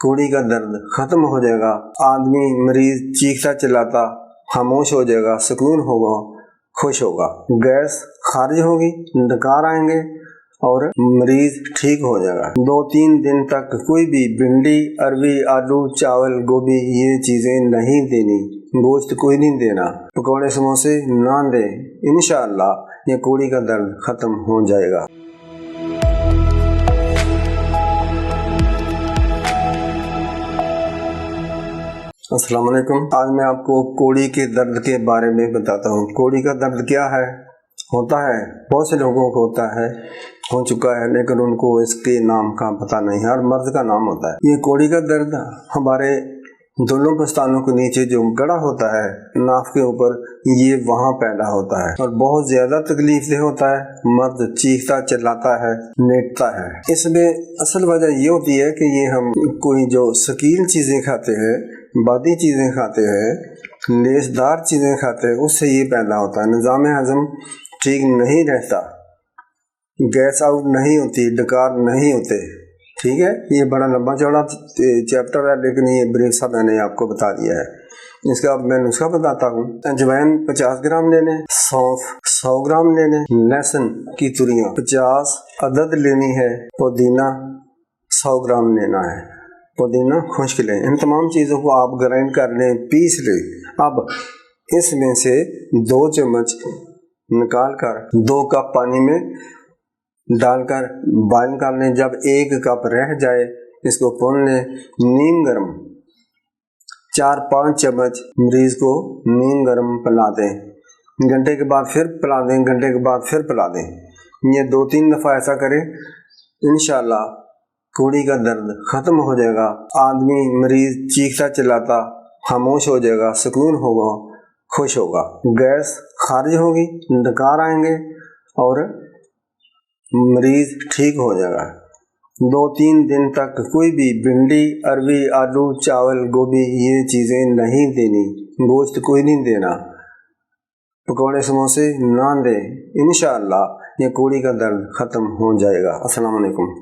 कोड़ी का दर्द ख़त्म हो जाएगा, आदमी मरीज़ चीखता चिल्लाता खामोश हो जाएगा, सुकून होगा, खुश होगा, गैस खारिज होगी, डकार आएंगे और मरीज़ ठीक हो जाएगा। 2-3 दिन तक कोई भी भिंडी, अरबी, आलू, चावल, गोभी ये चीज़ें नहीं देनी, गोश्त कोई नहीं देना, पकौड़े समोसे ना दे। इंशाअल्लाह ये कोड़ी का दर्द ख़त्म हो जाएगा। अस्सलाम वालेकुम। आज मैं आपको कोड़ी के दर्द के बारे में बताता हूँ। कोड़ी का दर्द क्या है? होता है, बहुत से लोगों को होता है, हो चुका है, लेकिन उनको इसके नाम का पता नहीं है और मर्द का नाम होता है। ये कोड़ी का दर्द हमारे दोनों पस्तानों के नीचे जो गड़ा होता है नाफ के ऊपर, ये वहाँ पैदा होता है और बहुत ज़्यादा तकलीफ दे होता है। मर्द चीखता चिल्लाता है, लेटता है। इसमें असल वजह ये होती है कि ये हम कोई जो शकील चीज़ें खाते हैं, बादी चीज़ें खाते हैं, लेसदार चीज़ें खाते हैं, उससे ये पैदा होता है। निज़ाम हज़म ठीक नहीं रहता, गैस आउट नहीं होती, डकार नहीं होते। ठीक है, ये बड़ा लंबा चौड़ा चैप्टर है, लेकिन ये ब्रीफ सा मैंने आपको बता दिया है। इसका मैं नुस्खा बताता हूँ। अजवाइन 50 ग्राम ले लें, सौंफ 100 ग्राम ले लें, लहसुन की तुरियाँ 50 अदद लेनी है, पुदीना 100 ग्राम लेना है, पुदीना खुश्क लें। इन तमाम चीज़ों को आप ग्राइंड कर लें, पीस लें। अब इसमें से 2 चम्मच निकाल कर 2 कप पानी में डालकर बॉयल कर लें। जब 1 कप रह जाए इसको भून लें। नीम गर्म 4-5 चम्मच मरीज़ को नीम गर्म पिला दें। घंटे के बाद फिर पिला दें, घंटे के बाद फिर पिला दें। ये 2-3 दफ़ा ऐसा करें, इंशाअल्लाह कोड़ी का दर्द ख़त्म हो जाएगा। आदमी मरीज़ चीखता चिल्लाता खामोश हो जाएगा, सुकून होगा, खुश होगा, गैस खारिज होगी, डकार आएंगे और मरीज़ ठीक हो जाएगा। 2-3 दिन तक कोई भी भिंडी, अरबी, आलू, चावल, गोभी ये चीज़ें नहीं देनी, गोश्त कोई नहीं देना, पकौड़े समोसे ना दे। इंशाअल्लाह ये कोड़ी का दर्द ख़त्म हो जाएगा। अस्सलाम वालेकुम।